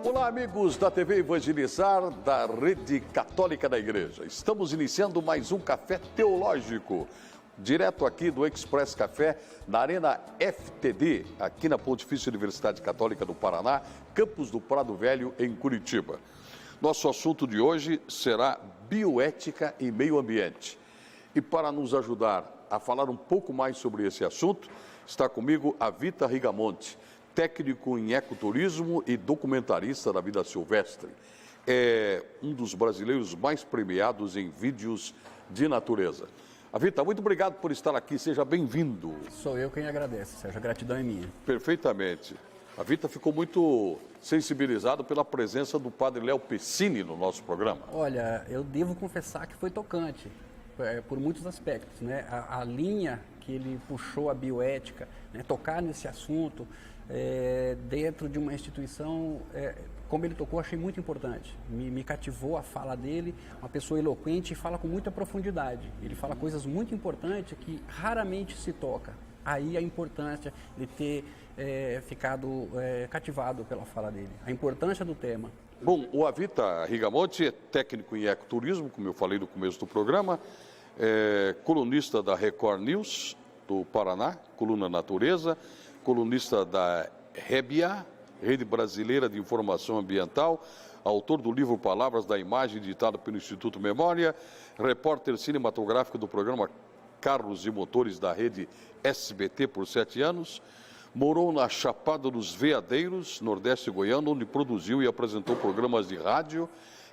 Olá, amigos da TV Evangelizar, da Rede Católica da Igreja. Estamos iniciando mais um Café Teológico, direto aqui do Express Café, na Arena FTD, aqui na Pontifícia Universidade Católica do Paraná, campus do Prado Velho, em Curitiba. Nosso assunto de hoje será bioética e meio ambiente. E para nos ajudar a falar um pouco mais sobre esse assunto, está comigo a Vita Rigamonti, técnico em ecoturismo e documentarista da vida silvestre. É um dos brasileiros mais premiados em vídeos de natureza. Vita, muito obrigado por estar aqui, seja bem-vindo. Sou eu quem agradece, Sérgio, a gratidão é minha. Perfeitamente. A Vita ficou muito sensibilizado pela presença do padre Léo Pessini no nosso programa. Olha, eu devo confessar que foi tocante, por muitos aspectos, né? A linha que ele puxou a bioética, né? Tocar nesse assunto dentro de uma instituição, como ele tocou, achei muito importante. Me cativou a fala dele, uma pessoa eloquente e fala com muita profundidade. Ele fala coisas muito importantes que raramente se toca. Aí a importância de ter ficado cativado pela fala dele, a importância do tema. Bom, o Avita Rigamonti é técnico em ecoturismo, como eu falei no começo do programa, colunista da Record News do Paraná, coluna Natureza, colunista da REBIA, Rede Brasileira de Informação Ambiental, autor do livro Palavras da Imagem, editado pelo Instituto Memória, repórter cinematográfico do programa Carros e Motores da rede SBT por 7 anos, morou na Chapada dos Veadeiros, Nordeste Goiano, onde produziu e apresentou programas de rádio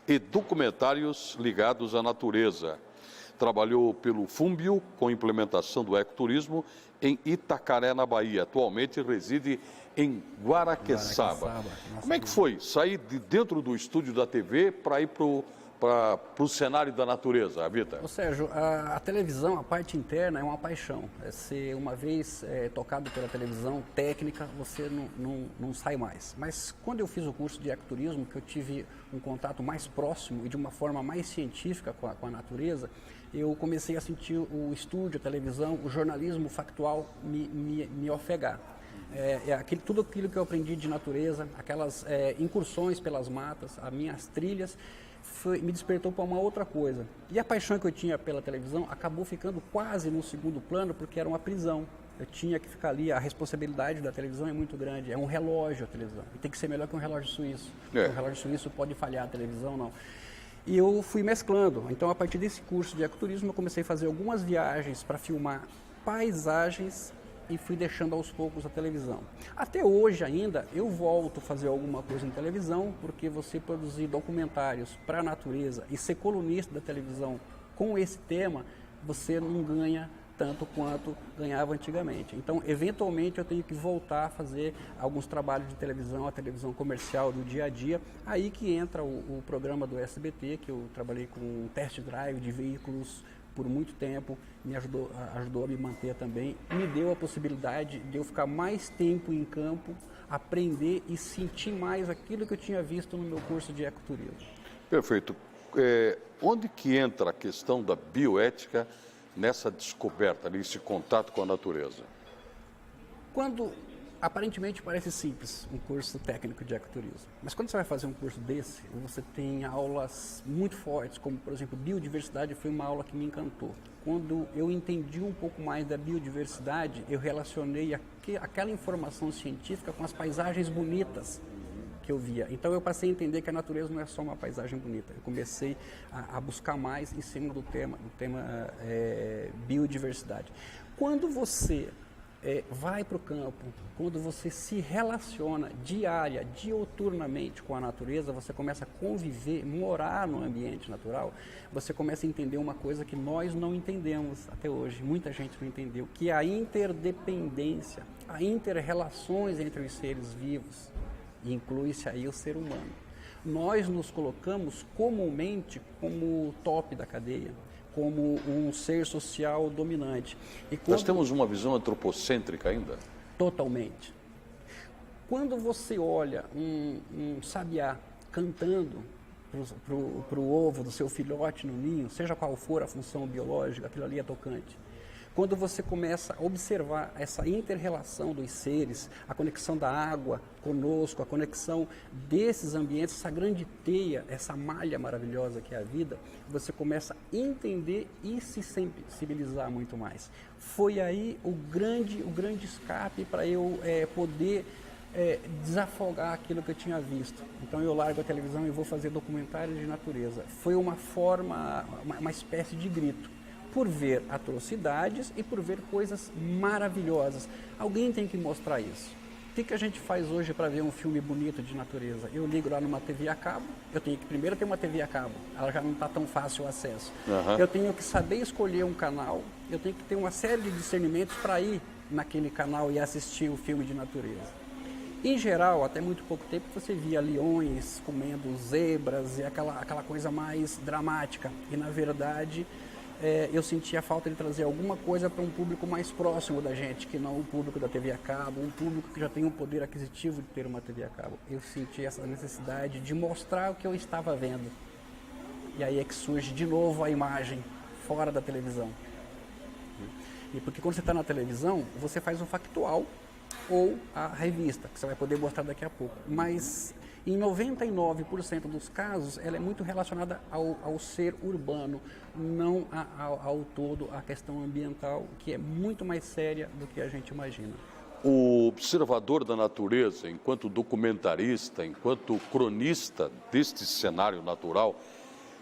e documentários ligados à natureza. Trabalhou pelo Fúmbio com implementação do ecoturismo em Itacaré, na Bahia. Atualmente reside em Guaraqueçaba. Como é que foi sair de dentro do estúdio da TV para ir para o cenário da natureza, Vita? Ô Sérgio, a televisão, a parte interna é uma paixão. Ser uma vez tocado pela televisão técnica, você não sai mais. Mas quando eu fiz o curso de ecoturismo, que eu tive um contato mais próximo e de uma forma mais científica com a natureza, eu comecei a sentir o estúdio, a televisão, o jornalismo factual me ofegar. Tudo aquilo que eu aprendi de natureza, aquelas incursões pelas matas, as minhas trilhas, me despertou para uma outra coisa. E a paixão que eu tinha pela televisão acabou ficando quase no segundo plano, porque era uma prisão. Eu tinha que ficar ali, a responsabilidade da televisão é muito grande, é um relógio a televisão, e tem que ser melhor que um relógio suíço. Um relógio suíço pode falhar, a televisão não. E eu fui mesclando, então a partir desse curso de ecoturismo eu comecei a fazer algumas viagens para filmar paisagens e fui deixando aos poucos a televisão. Até hoje ainda eu volto a fazer alguma coisa em televisão, porque você produzir documentários para a natureza e ser colunista da televisão com esse tema, você não ganha tanto quanto ganhava antigamente. Então, eventualmente, eu tenho que voltar a fazer alguns trabalhos de televisão, a televisão comercial do dia a dia. Aí que entra o programa do SBT, que eu trabalhei com um test drive de veículos por muito tempo, me ajudou a me manter também, me deu a possibilidade de eu ficar mais tempo em campo, aprender e sentir mais aquilo que eu tinha visto no meu curso de ecoturismo. Perfeito. Onde que entra a questão da bioética nessa descoberta, nesse contato com a natureza? Quando aparentemente parece simples um curso técnico de ecoturismo, mas quando você vai fazer um curso desse, você tem aulas muito fortes, como por exemplo biodiversidade, foi uma aula que me encantou. Quando eu entendi um pouco mais da biodiversidade, eu relacionei aquela informação científica com as paisagens bonitas que eu via. Então eu passei a entender que a natureza não é só uma paisagem bonita. Eu comecei a buscar mais em cima do tema biodiversidade. Quando você vai para o campo, quando você se relaciona dioturnamente com a natureza, você começa a conviver, morar no ambiente natural, você começa a entender uma coisa que nós não entendemos até hoje, muita gente não entendeu, que é a interdependência, a inter-relações entre os seres vivos, e inclui-se aí o ser humano. Nós nos colocamos comumente como o top da cadeia, como um ser social dominante. Nós temos uma visão antropocêntrica ainda? Totalmente. Quando você olha um sabiá cantando para o ovo do seu filhote no ninho, seja qual for a função biológica, aquilo ali é tocante. Quando você começa a observar essa inter-relação dos seres, a conexão da água conosco, a conexão desses ambientes, essa grande teia, essa malha maravilhosa que é a vida, você começa a entender e se sensibilizar muito mais. Foi aí o grande escape para eu poder desafogar aquilo que eu tinha visto. Então eu largo a televisão e vou fazer documentários de natureza. Foi uma forma, uma espécie de grito, por ver atrocidades e por ver coisas maravilhosas. Alguém tem que mostrar isso. O que a gente faz hoje para ver um filme bonito de natureza? Eu ligo lá numa TV a cabo, eu tenho que primeiro ter uma TV a cabo, ela já não está tão fácil o acesso. Eu tenho que saber escolher um canal, eu tenho que ter uma série de discernimentos para ir naquele canal e assistir o filme de natureza. Em geral, até muito pouco tempo, você via leões comendo zebras e aquela coisa mais dramática. E, na verdade, eu sentia falta de trazer alguma coisa para um público mais próximo da gente, que não o público da TV a cabo, um público que já tem um poder aquisitivo de ter uma TV a cabo. Eu senti essa necessidade de mostrar o que eu estava vendo. E aí é que surge de novo a imagem fora da televisão. E porque quando você está na televisão, você faz o factual, ou a revista, que você vai poder mostrar daqui a pouco. Mas em 99% dos casos, ela é muito relacionada ao ser urbano, não ao todo, à questão ambiental, que é muito mais séria do que a gente imagina. O observador da natureza, enquanto documentarista, enquanto cronista deste cenário natural,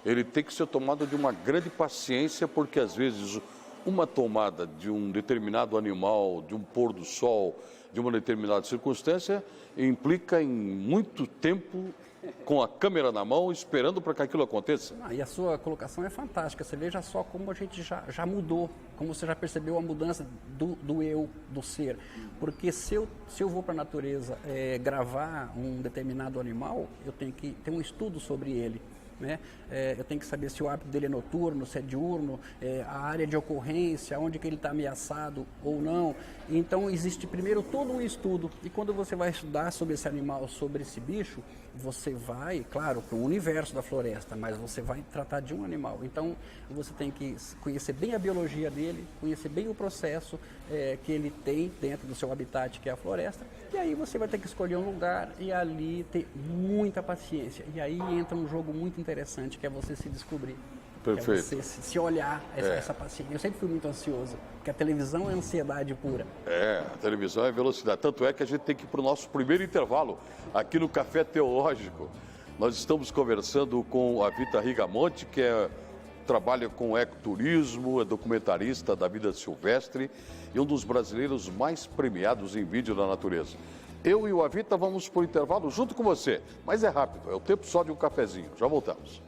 ele tem que ser tomado de uma grande paciência, porque às vezes uma tomada de um determinado animal, de um pôr do sol, de uma determinada circunstância, implica em muito tempo com a câmera na mão, esperando para que aquilo aconteça. E a sua colocação é fantástica. Você veja só como a gente já mudou, como você já percebeu a mudança do eu, do ser. Porque se eu vou para a natureza gravar um determinado animal, eu tenho que ter um estudo sobre ele. Né? Eu tenho que saber se o hábito dele é noturno, se é diurno, a área de ocorrência, onde que ele está ameaçado ou não. Então existe primeiro todo um estudo, e quando você vai estudar sobre esse animal, sobre esse bicho, você vai, claro, para o universo da floresta, mas você vai tratar de um animal. Então você tem que conhecer bem a biologia dele, conhecer bem o processo que ele tem dentro do seu habitat, que é a floresta, e aí você vai ter que escolher um lugar e ali ter muita paciência. E aí entra um jogo muito interessante, que é você se descobrir. Perfeito. É você se olhar, essa paciência. Eu sempre fui muito ansioso, porque a televisão é ansiedade pura. A televisão é velocidade. Tanto é que a gente tem que ir para o nosso primeiro intervalo aqui no Café Teológico. Nós estamos conversando com a Vita Rigamonti, que trabalha com ecoturismo, é documentarista da vida silvestre e um dos brasileiros mais premiados em vídeo da natureza. Eu e o Avita vamos para o intervalo junto com você, mas é rápido, é o tempo só de um cafezinho. Já voltamos.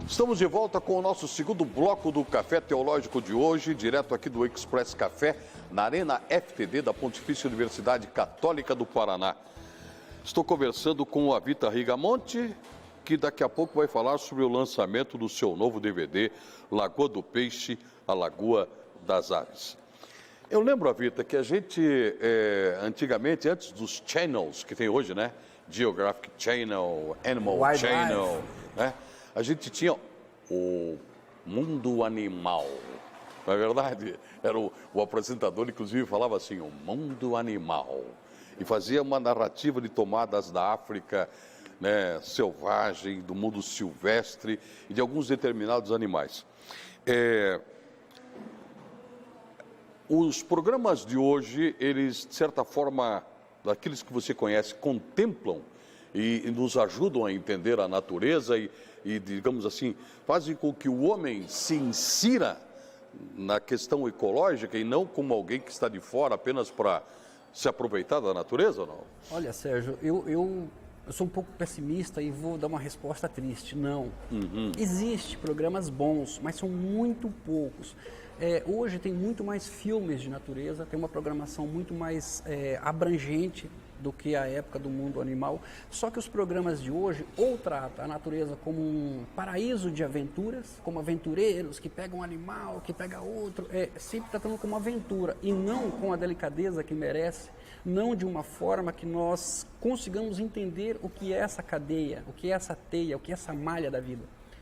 Estamos de volta com o nosso segundo bloco do Café Teológico de hoje, direto aqui do Express Café, na Arena FTD da Pontifícia Universidade Católica do Paraná. Estou conversando com a Vita Rigamonti, que daqui a pouco vai falar sobre o lançamento do seu novo DVD, Lagoa do Peixe, a Lagoa das Aves. Eu lembro, Vita, que a gente, antigamente, antes dos channels que tem hoje, né? Geographic Channel, Animal Wildlife. Channel, né? A gente tinha o Mundo Animal, não é verdade? Era o apresentador, inclusive, falava assim, o Mundo Animal. E fazia uma narrativa de tomadas da África, né, selvagem, do mundo silvestre e de alguns determinados animais. Os programas de hoje, eles, de certa forma, daqueles que você conhece, contemplam e nos ajudam a entender a natureza e, digamos assim, fazem com que o homem se insira na questão ecológica e não como alguém que está de fora apenas para se aproveitar da natureza, ou não? Olha, Sérgio, eu sou um pouco pessimista e vou dar uma resposta triste. Não. Existem programas bons, mas são muito poucos. Hoje tem muito mais filmes de natureza, tem uma programação muito mais abrangente do que a época do mundo animal. Só que os programas de hoje ou tratam a natureza como um paraíso de aventuras, como aventureiros que pegam um animal, que pega outro, sempre tratando como aventura e não com a delicadeza que merece, não de uma forma que nós consigamos entender o que é essa cadeia, o que é essa teia, o que é essa malha da vida,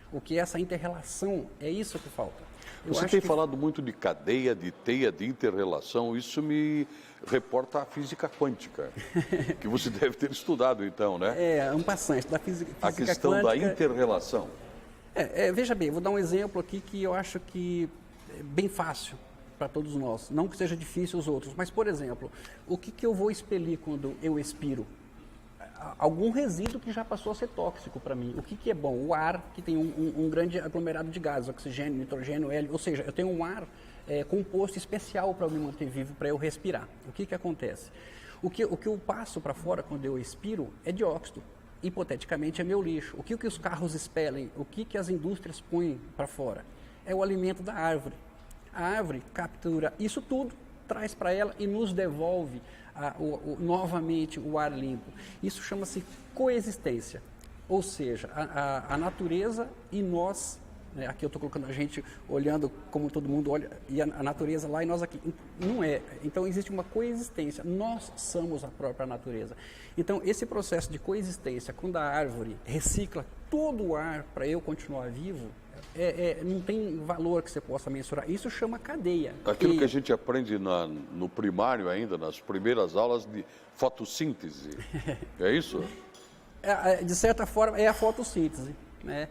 o que é essa inter-relação. É isso que falta. Você tem falado muito de cadeia, de teia, de inter-relação. Isso me reporta a física quântica, que você deve ter estudado então, né? Um passante da física a questão quântica, da inter-relação. Veja bem, vou dar um exemplo aqui que eu acho que é bem fácil para todos nós. Não que seja difícil os outros, mas, por exemplo, o que eu vou expelir quando eu expiro? Algum resíduo que já passou a ser tóxico para mim. O que é bom? O ar, que tem um grande aglomerado de gases, oxigênio, nitrogênio, hélio, ou seja, eu tenho um ar composto especial para me manter vivo, para eu respirar. O que acontece? O que eu passo para fora quando eu expiro é dióxido. Hipoteticamente é meu lixo. O que os carros expelem? O que as indústrias põem para fora? É o alimento da árvore. A árvore captura isso tudo, traz para ela e nos devolve novamente o ar limpo. Isso chama-se coexistência, ou seja, a natureza e nós, né, aqui eu estou colocando a gente olhando como todo mundo olha, e a natureza lá e nós aqui. Não é. Então existe uma coexistência, nós somos a própria natureza. Então esse processo de coexistência, quando a árvore recicla todo o ar para eu continuar vivo, não tem valor que você possa mensurar. Isso chama cadeia. Aquilo que a gente aprende no primário ainda, nas primeiras aulas de fotossíntese. É isso? De certa forma, é a fotossíntese. Né?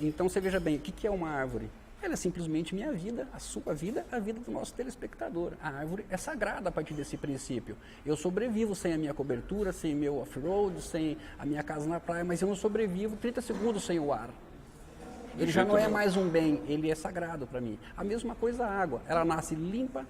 Então, você veja bem, o que é uma árvore? Ela é simplesmente minha vida, a sua vida, a vida do nosso telespectador. A árvore é sagrada a partir desse princípio. Eu sobrevivo sem a minha cobertura, sem meu off-road, sem a minha casa na praia, mas eu não sobrevivo 30 segundos sem o ar. Ele já não é mais um bem, ele é sagrado para mim. A mesma coisa a água, ela nasce limpa,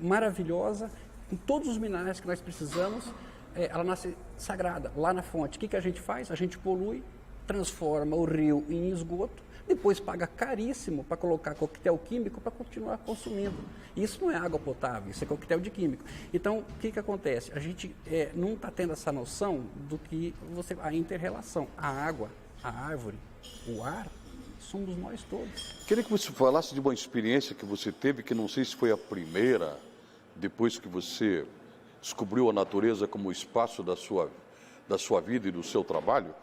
maravilhosa, com todos os minerais que nós precisamos, ela nasce sagrada, lá na fonte. O que a gente faz? A gente polui, transforma o rio em esgoto, depois paga caríssimo para colocar coquetel químico para continuar consumindo. Isso não é água potável, isso é coquetel de químico. Então, o que acontece? A gente não está tendo essa noção do que a inter-relação, a água, a árvore, o ar, somos nós todos. Queria que você falasse de uma experiência que você teve, que não sei se foi a primeira, depois que você descobriu a natureza como espaço da sua vida e do seu trabalho.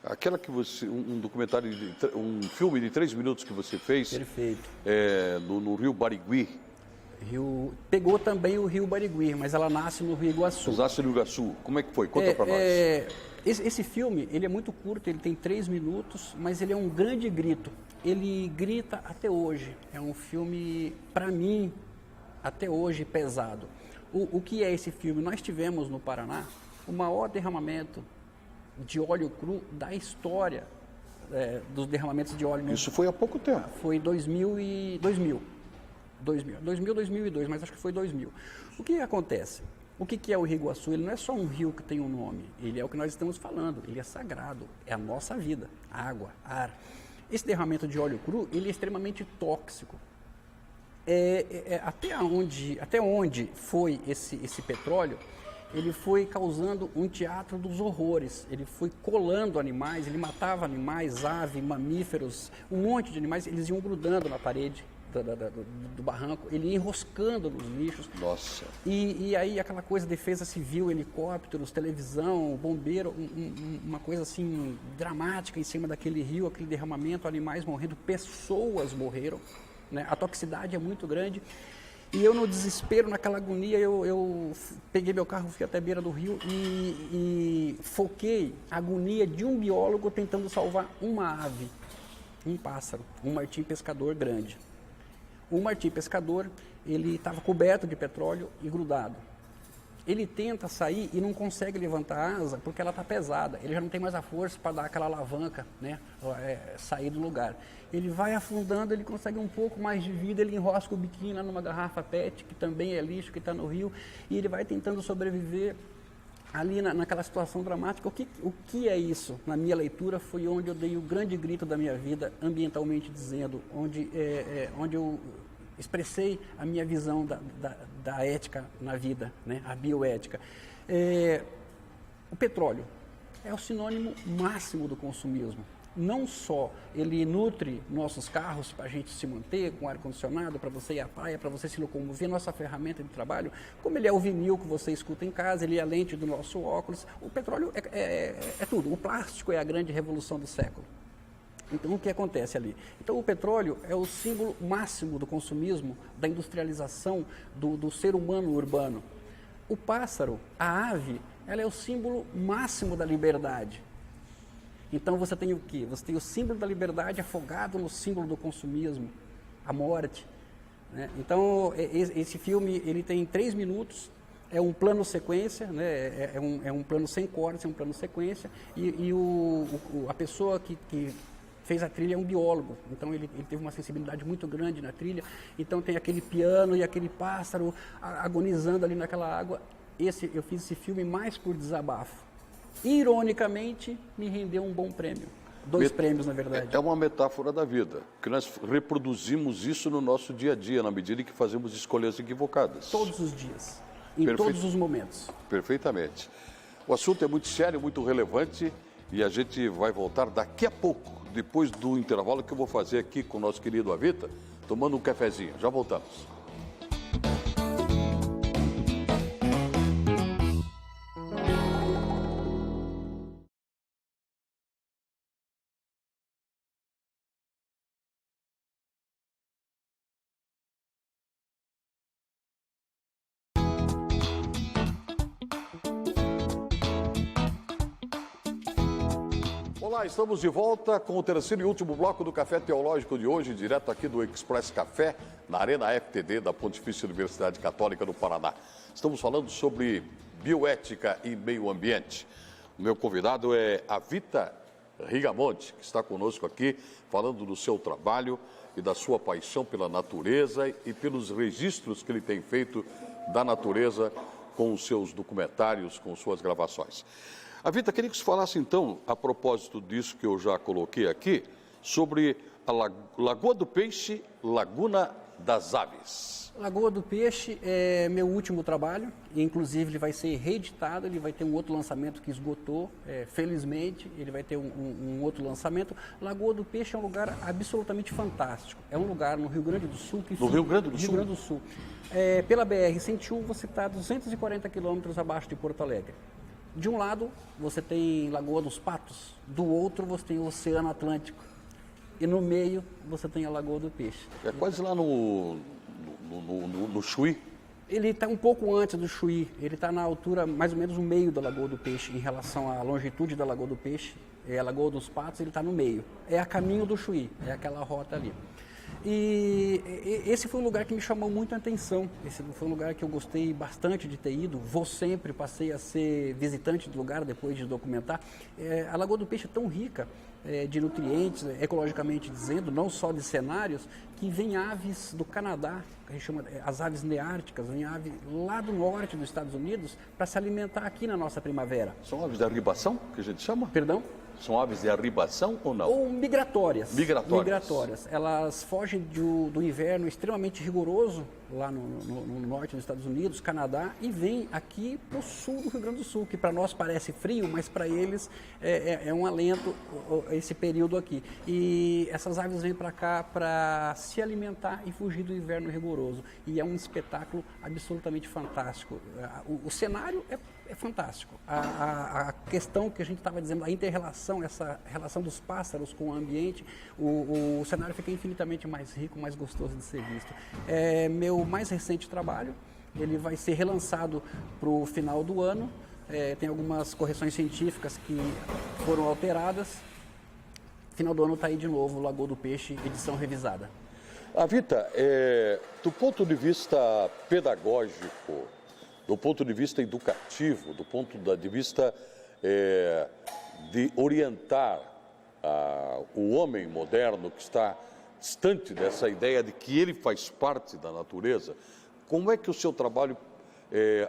Aquela que você, um documentário, um filme de 3 minutos que você fez. Perfeito. No Rio Barigui. Pegou também o Rio Barigui, mas ela nasce no Rio Iguaçu. Nasce no Iguaçu. Como é que foi? Conta para nós. Esse filme, ele é muito curto, ele tem 3 minutos, mas ele é um grande grito. Ele grita até hoje. É um filme, para mim, até hoje pesado. O que é esse filme? Nós tivemos no Paraná o maior derramamento de óleo cru da história dos derramamentos de óleo. Isso foi há pouco tempo. Foi 2002, mas acho que foi 2000. O que acontece? O que é o Rio Iguaçu? Ele não é só um rio que tem um nome, ele é o que nós estamos falando, ele é sagrado, é a nossa vida, água, ar. Esse derramamento de óleo cru, ele é extremamente tóxico. Até onde foi esse petróleo, ele foi causando um teatro dos horrores, ele foi colando animais, ele matava animais, aves, mamíferos, um monte de animais, eles iam grudando na parede do barranco, ele ia enroscando nos lixos. Nossa. E aí aquela coisa, defesa civil, helicópteros, televisão, bombeiro, uma coisa assim dramática em cima daquele rio, aquele derramamento, animais morrendo, pessoas morreram, né? A toxicidade é muito grande. E eu, no desespero, naquela agonia, eu peguei meu carro, fui até a beira do rio e foquei a agonia de um biólogo tentando salvar uma ave, um pássaro, um martim pescador grande. O martim pescador, ele estava coberto de petróleo e grudado. Ele tenta sair e não consegue levantar a asa porque ela está pesada. Ele já não tem mais a força para dar aquela alavanca, né, sair do lugar. Ele vai afundando, ele consegue um pouco mais de vida, ele enrosca o biquinho lá numa garrafa PET, que também é lixo, que está no rio, e ele vai tentando sobreviver ali naquela situação dramática. O que é isso? Na minha leitura, foi onde eu dei o grande grito da minha vida, ambientalmente dizendo, onde eu expressei a minha visão da ética na vida, né? A bioética. O petróleo é o sinônimo máximo do consumismo. Não só ele nutre nossos carros para a gente se manter com ar-condicionado, para você ir à praia, para você se locomover, nossa ferramenta de trabalho, como ele é o vinil que você escuta em casa, ele é a lente do nosso óculos. O petróleo é tudo. O plástico é a grande revolução do século. Então, o que acontece ali? Então, o petróleo é o símbolo máximo do consumismo, da industrialização do ser humano urbano. O pássaro, a ave, ela é o símbolo máximo da liberdade. Então você tem o quê? Você tem o símbolo da liberdade afogado no símbolo do consumismo, a morte. Né? Então esse filme ele tem 3 minutos, é um plano sequência, né? é um plano sem cortes, é um plano sequência, e a pessoa que fez a trilha é um biólogo, então ele teve uma sensibilidade muito grande na trilha, então tem aquele piano e aquele pássaro agonizando ali naquela água. Eu fiz esse filme mais por desabafo. Ironicamente, me rendeu um bom prêmio. 2 prêmios, na verdade. É uma metáfora da vida, que nós reproduzimos isso no nosso dia a dia, na medida em que fazemos escolhas equivocadas. Todos os dias, em todos os momentos. Perfeitamente. O assunto é muito sério, muito relevante, e a gente vai voltar daqui a pouco, depois do intervalo que eu vou fazer aqui com o nosso querido Avita, tomando um cafezinho. Já voltamos. Olá, estamos de volta com o terceiro e último bloco do Café Teológico de hoje, direto aqui do Express Café, na Arena FTD da Pontifícia Universidade Católica do Paraná. Estamos falando sobre bioética e meio ambiente. O meu convidado é Avita Rigamonti, que está conosco aqui, falando do seu trabalho e da sua paixão pela natureza e pelos registros que ele tem feito da natureza com os seus documentários, com suas gravações. Avita, queria que você falasse então, a propósito disso que eu já coloquei aqui, sobre a Lagoa do Peixe, Laguna das Aves. Lagoa do Peixe é meu último trabalho, inclusive ele vai ser reeditado, ele vai ter um outro lançamento que esgotou, felizmente, ele vai ter um outro lançamento. Lagoa do Peixe é um lugar absolutamente fantástico, é um lugar no Rio Grande do Sul. Rio Grande do Sul? Rio Grande do Sul. Pela BR-101 você está a 240 quilômetros abaixo de Porto Alegre. De um lado, você tem Lagoa dos Patos, do outro você tem o Oceano Atlântico e no meio você tem a Lagoa do Peixe. É quase lá no Chuí. Ele está um pouco antes do Chuí, ele está na altura mais ou menos no meio da Lagoa do Peixe, em relação à longitude da Lagoa do Peixe. A Lagoa dos Patos ele está no meio, é a caminho do Chuí, é aquela rota ali. E esse foi um lugar que me chamou muito a atenção, esse foi um lugar que eu gostei bastante de ter ido, vou sempre, passei a ser visitante do lugar depois de documentar. A Lagoa do Peixe é tão rica de nutrientes, ecologicamente dizendo, não só de cenários, que vem aves do Canadá, que a gente chama as aves neárticas, vem ave lá do norte dos Estados Unidos para se alimentar aqui na nossa primavera. São aves de arribação, que a gente chama? Perdão? São aves de arribação ou não? Ou migratórias. Migratórias. Elas fogem do inverno extremamente rigoroso lá no norte dos Estados Unidos, Canadá, e vêm aqui para o sul do Rio Grande do Sul, que para nós parece frio, mas para eles é um alento esse período aqui. E essas aves vêm para cá para se alimentar e fugir do inverno rigoroso. E é um espetáculo absolutamente fantástico. O cenário é fantástico. A questão que a gente estava dizendo, a inter-relação, essa relação dos pássaros com o ambiente, o cenário fica infinitamente mais rico, mais gostoso de ser visto. Meu mais recente trabalho, ele vai ser relançado para o final do ano, tem algumas correções científicas que foram alteradas. Final do ano está aí de novo, Lagoa do Peixe, edição revisada. Avita, do ponto de vista pedagógico, do ponto de vista educativo, do ponto de vista de orientar o homem moderno que está distante dessa ideia de que ele faz parte da natureza, como é que o seu trabalho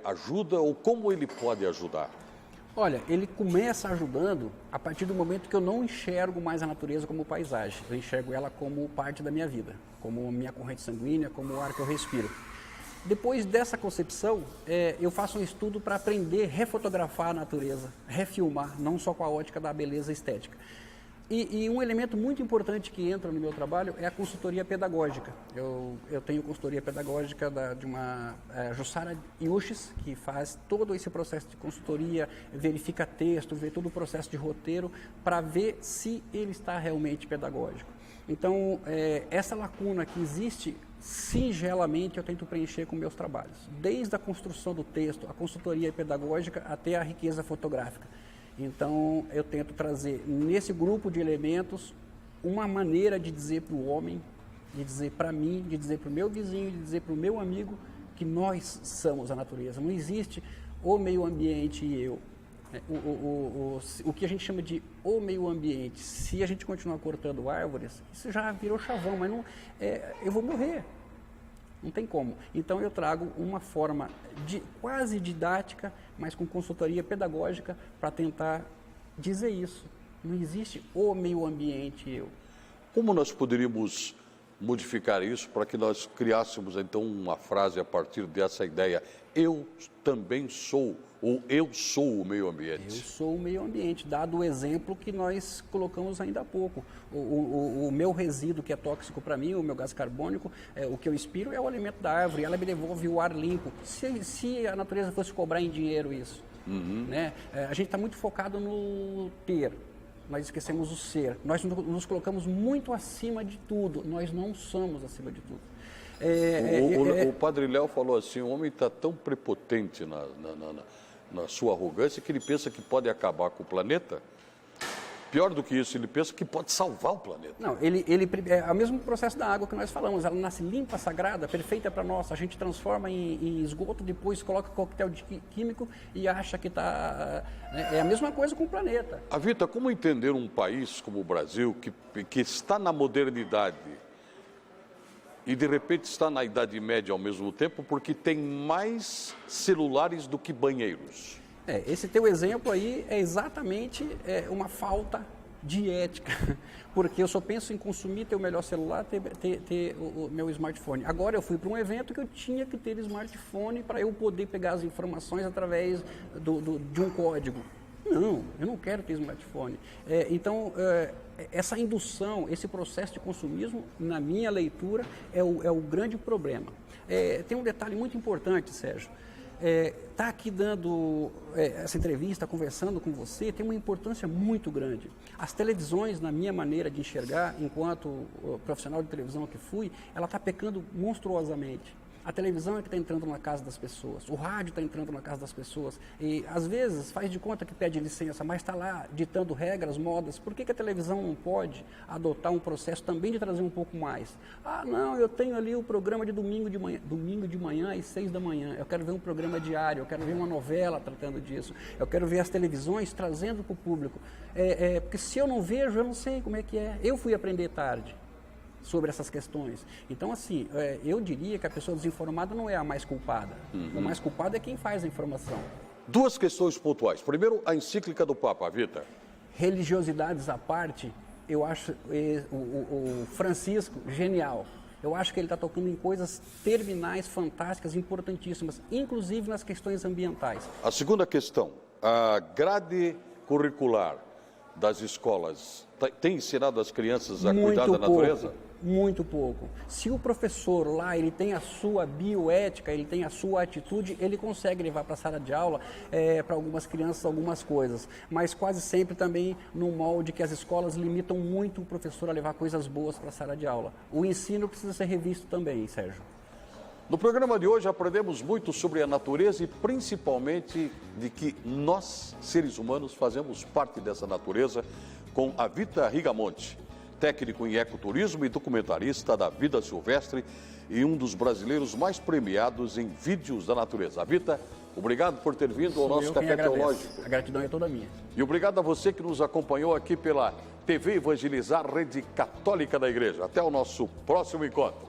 ajuda ou como ele pode ajudar? Olha, ele começa ajudando a partir do momento que eu não enxergo mais a natureza como paisagem, eu enxergo ela como parte da minha vida, como minha corrente sanguínea, como o ar que eu respiro. Depois dessa concepção, eu faço um estudo para aprender a refotografar a natureza, refilmar, não só com a ótica da beleza estética. E um elemento muito importante que entra no meu trabalho é a consultoria pedagógica. Eu tenho consultoria pedagógica de uma Jussara Yushis, que faz todo esse processo de consultoria, verifica texto, vê todo o processo de roteiro, para ver se ele está realmente pedagógico. Então, essa lacuna que existe, singelamente, eu tento preencher com meus trabalhos. Desde a construção do texto, a consultoria pedagógica, até a riqueza fotográfica. Então, eu tento trazer nesse grupo de elementos uma maneira de dizer para o homem, de dizer para mim, de dizer para o meu vizinho, de dizer para o meu amigo que nós somos a natureza. Não existe o meio ambiente e eu. O que a gente chama de o meio ambiente, se a gente continuar cortando árvores, isso já virou chavão, mas não, eu vou morrer. Não tem como. Então eu trago uma forma quase didática, mas com consultoria pedagógica para tentar dizer isso. Não existe o meio ambiente e eu. Como nós poderíamos modificar isso para que nós criássemos então uma frase a partir dessa ideia: eu também sou, ou eu sou o meio ambiente? Eu sou o meio ambiente, dado o exemplo que nós colocamos ainda há pouco. O meu resíduo que é tóxico para mim, o meu gás carbônico, o que eu expiro é o alimento da árvore, ela me devolve o ar limpo. Se a natureza fosse cobrar em dinheiro isso, né? A gente está muito focado no ter. Nós esquecemos o ser. Nós nos colocamos muito acima de tudo. Nós não somos acima de tudo. O Padre Léo falou assim: o homem está tão prepotente na sua arrogância que ele pensa que pode acabar com o planeta. Pior do que isso, ele pensa que pode salvar o planeta. Não, é o mesmo processo da água que nós falamos. Ela nasce limpa, sagrada, perfeita para nós. A gente transforma em esgoto, depois coloca coquetel químico e acha que está... É a mesma coisa com o planeta. Avita, como entender um país como o Brasil, que está na modernidade e de repente está na Idade Média ao mesmo tempo, porque tem mais celulares do que banheiros? Esse teu exemplo aí é exatamente uma falta de ética, porque eu só penso em consumir, ter o melhor celular, ter o meu smartphone. Agora eu fui para um evento que eu tinha que ter smartphone para eu poder pegar as informações através de um código. Não, eu não quero ter smartphone. Então, essa indução, esse processo de consumismo, na minha leitura, é o grande problema. Tem um detalhe muito importante, Sérgio. Tá aqui dando essa entrevista, conversando com você, tem uma importância muito grande. As televisões, na minha maneira de enxergar, enquanto profissional de televisão que fui, ela está pecando monstruosamente. A televisão é que está entrando na casa das pessoas, o rádio está entrando na casa das pessoas e às vezes faz de conta que pede licença, mas está lá ditando regras, modas. Por que a televisão não pode adotar um processo também de trazer um pouco mais? Ah, não, eu tenho ali o programa de domingo de manhã às 6 da manhã, eu quero ver um programa diário, eu quero ver uma novela tratando disso, eu quero ver as televisões trazendo para o público. Porque se eu não vejo, eu não sei como é que é. Eu fui aprender tarde sobre essas questões. Então, assim, eu diria que a pessoa desinformada não é a mais culpada. O mais culpado é quem faz a informação. Duas questões pontuais. Primeiro, a encíclica do Papa, Avita. Religiosidades à parte, eu acho o Francisco genial. Eu acho que ele está tocando em coisas terminais, fantásticas, importantíssimas, inclusive nas questões ambientais. A segunda questão, a grade curricular das escolas tem ensinado as crianças a cuidar da natureza? Muito pouco. Se o professor lá, ele tem a sua bioética, ele tem a sua atitude, ele consegue levar para a sala de aula, para algumas crianças, algumas coisas. Mas quase sempre também no molde que as escolas limitam muito o professor a levar coisas boas para a sala de aula. O ensino precisa ser revisto também, Sérgio. No programa de hoje aprendemos muito sobre a natureza e principalmente de que nós, seres humanos, fazemos parte dessa natureza com Avita Rigamonti, técnico em ecoturismo e documentarista da vida silvestre e um dos brasileiros mais premiados em vídeos da natureza. Avita, obrigado por ter vindo ao nosso Café Teológico. A gratidão é toda minha. E obrigado a você que nos acompanhou aqui pela TV Evangelizar, Rede Católica da Igreja. Até o nosso próximo encontro.